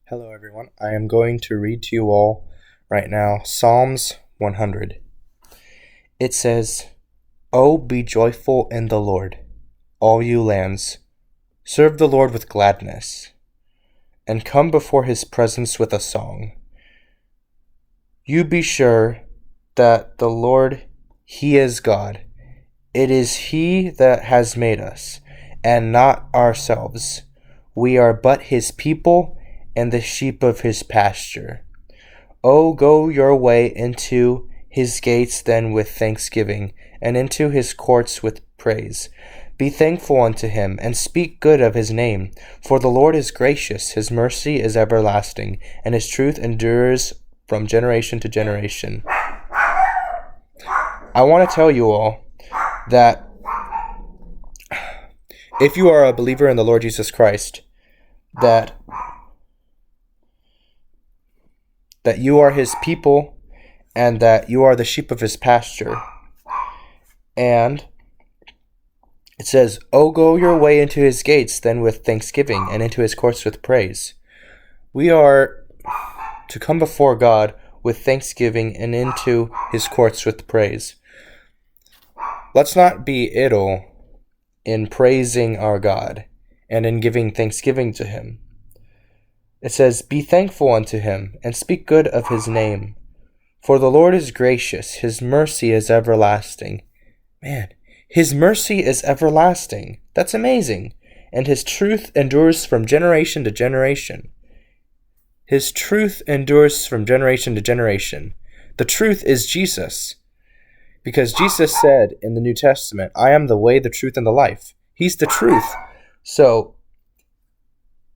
Hello, everyone. I am going to read to you all right now Psalms 100. It says, "Oh, be joyful in the Lord, all you lands. Serve the Lord with gladness, and come before his presence with a song. You be sure that the Lord, he is God. It is he that has made us, and not ourselves. We are but his people and the sheep of his pasture. Oh, go your way into his gates then with thanksgiving, and into his courts with praise. Be thankful unto him, and speak good of his name. For the Lord is gracious, his mercy is everlasting, and his truth endures from generation to generation." I want to tell you all that if you are a believer in the Lord Jesus Christ, that you are his people and that you are the sheep of his pasture. And it says, "Oh, go your way into his gates then with thanksgiving, and into his courts with praise." We are to come before God with thanksgiving and into his courts with praise. Let's not be idle in praising our God and in giving thanksgiving to him. It says, "Be thankful unto him, and speak good of his name. For the Lord is gracious, his mercy is everlasting." Man, his mercy is everlasting. That's amazing. "And his truth endures from generation to generation." His truth endures from generation to generation. The truth is Jesus. Because Jesus said in the New Testament, "I am the way, the truth, and the life." He's the truth. So,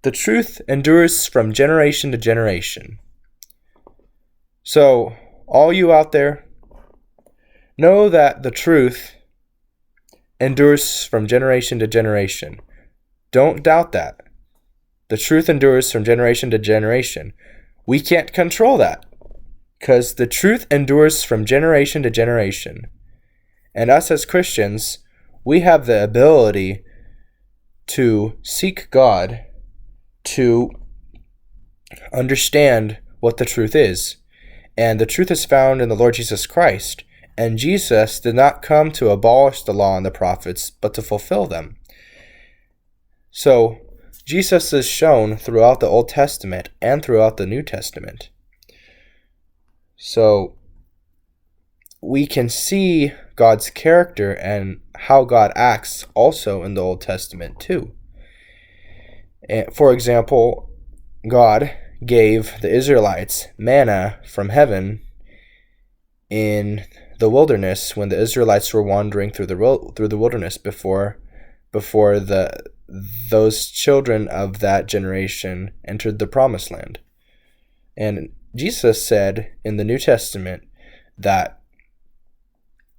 the truth endures from generation to generation. So, all you out there, know that the truth endures from generation to generation. Don't doubt that. The truth endures from generation to generation. We can't control that, because the truth endures from generation to generation. And us as Christians, we have the ability to seek God, to understand what the truth is. And the truth is found in the Lord Jesus Christ. And Jesus did not come to abolish the law and the prophets, but to fulfill them. So, Jesus is shown throughout the Old Testament and throughout the New Testament. So, we can see God's character and how God acts also in the Old Testament too. For example, God gave the Israelites manna from heaven in the wilderness when the Israelites were wandering through the wilderness before those children of that generation entered the promised land. And Jesus said in the New Testament that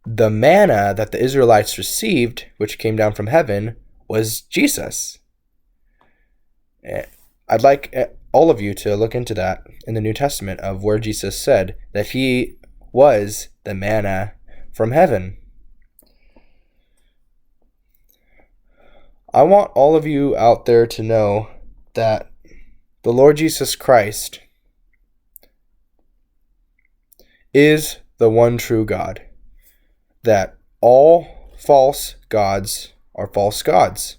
the manna that the Israelites received, which came down from heaven, was Jesus. I'd like all of you to look into that in the New Testament of where Jesus said that he was the manna from heaven. I want all of you out there to know that the Lord Jesus Christ is the one true God. That all false gods are false gods.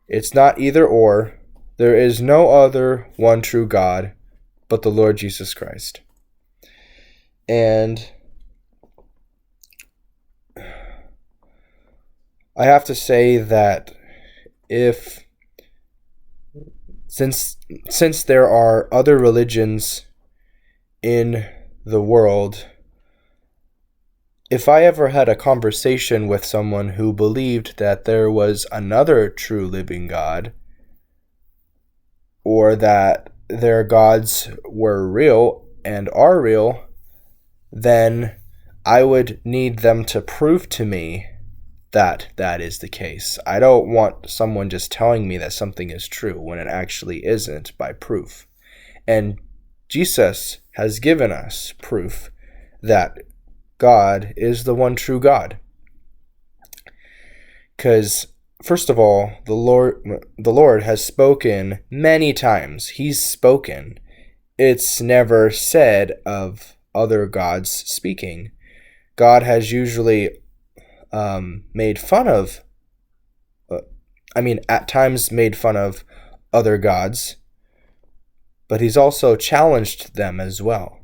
It's not either or. There is no other one true God but the Lord Jesus Christ. And I have to say that since there are other religions in the world, if I ever had a conversation with someone who believed that there was another true living God, or that their gods were real and are real, then I would need them to prove to me that that is the case. I don't want someone just telling me that something is true when it actually isn't by proof. And Jesus has given us proof that God is the one true God. Because first of all, the Lord has spoken many times. He's spoken. It's never said of other gods speaking. God has usually made fun of, at times made fun of other gods, but he's also challenged them as well,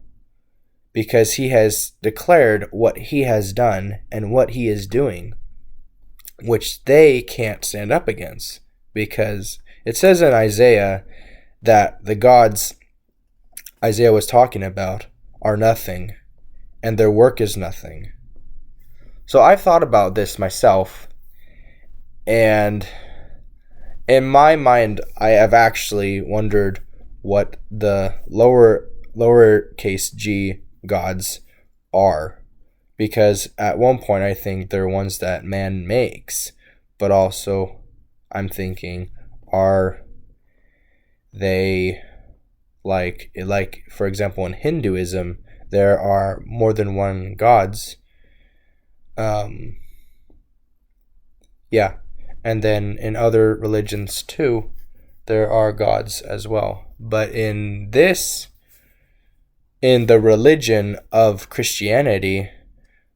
because he has declared what he has done and what he is doing, which they can't stand up against, because it says in Isaiah that the gods Isaiah was talking about are nothing, and their work is nothing. So I've thought about this myself, and in my mind, I have actually wondered what the lowercase g gods are, because at one point I think they're ones that man makes, but also I'm thinking, are they like for example in Hinduism there are more than one gods, and then in other religions too there are gods as well, but in the religion of Christianity,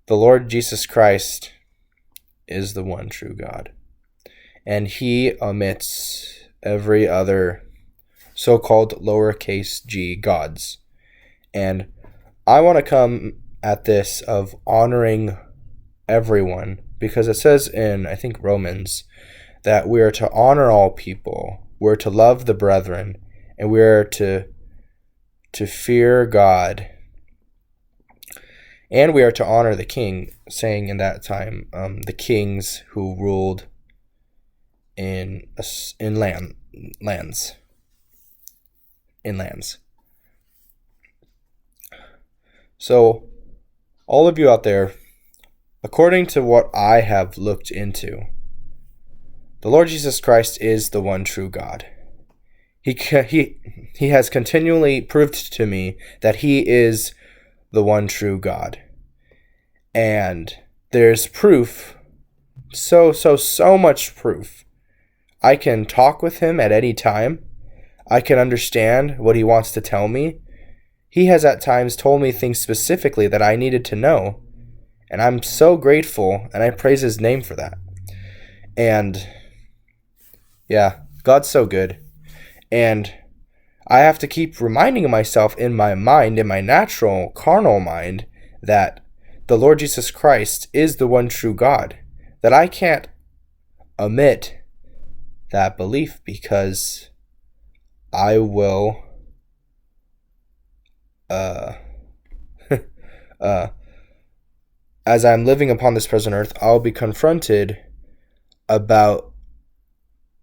the Lord Jesus Christ is the one true God, and he omits every other so-called lowercase g gods. And I want to come at this of honoring everyone, because it says in, I think, Romans, that we are to honor all people, we're to love the brethren, and we are to fear God, and we are to honor the king, saying in that time, the kings who ruled in lands. So, all of you out there, according to what I have looked into, the Lord Jesus Christ is the one true God. He has continually proved to me that he is the one true God. And there's proof, so much proof. I can talk with him at any time. I can understand what he wants to tell me. He has at times told me things specifically that I needed to know. And I'm so grateful, and I praise his name for that. And yeah, God's so good. And I have to keep reminding myself in my mind, in my natural, carnal mind, that the Lord Jesus Christ is the one true God. That I can't omit that belief, because I will as I'm living upon this present earth, I'll be confronted about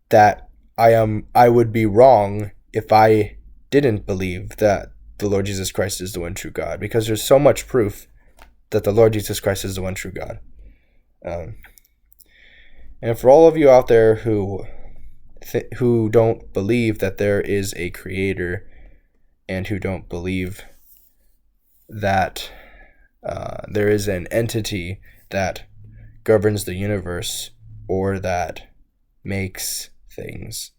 that I would be wrong if I didn't believe that the Lord Jesus Christ is the one true God, because there's so much proof that the Lord Jesus Christ is the one true God. And for all of you out there who don't believe that there is a creator, and who don't believe that there is an entity that governs the universe or that makes things,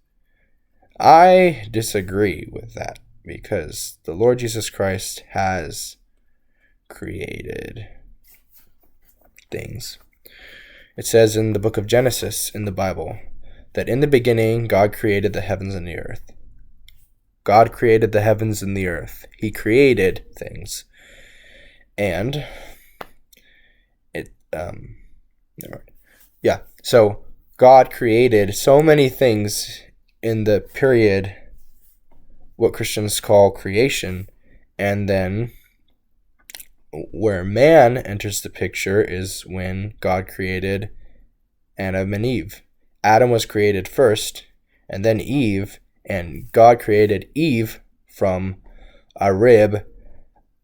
I disagree with that, because the Lord Jesus Christ has created things. It says in the book of Genesis in the Bible that in the beginning God created the heavens and the earth. God created the heavens and the earth. He created things. And so God created so many things in the period, what Christians call creation, and then where man enters the picture is when God created Adam and Eve. Adam was created first, and then Eve, and God created Eve from a rib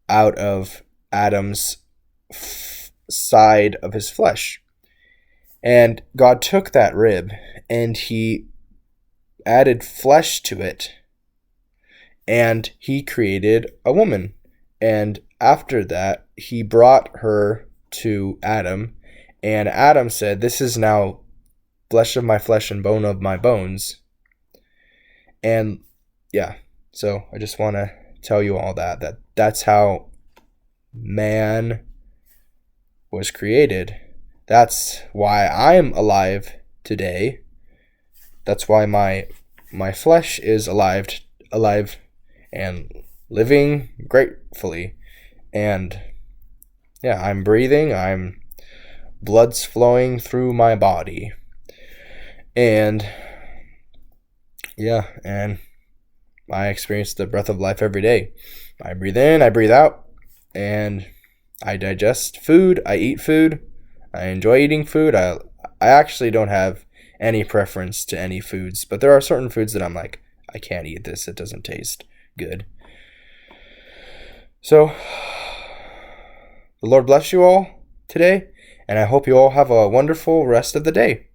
out of Adam's side of his flesh. And God took that rib and he added flesh to it, and he created a woman. And after that, he brought her to Adam, and Adam said, "This is now flesh of my flesh and bone of my bones. And yeah, so I just want to tell you all that's how man was created. That's why I'm alive today. That's why my flesh is alive and living gratefully. And yeah, I'm breathing, blood's flowing through my body. And yeah, and I experience the breath of life every day. I breathe in, I breathe out, and I digest food, I eat food, I enjoy eating food. I actually don't have any preference to any foods, but there are certain foods that I'm like, I can't eat this, it doesn't taste good. So, the Lord bless you all today, and I hope you all have a wonderful rest of the day.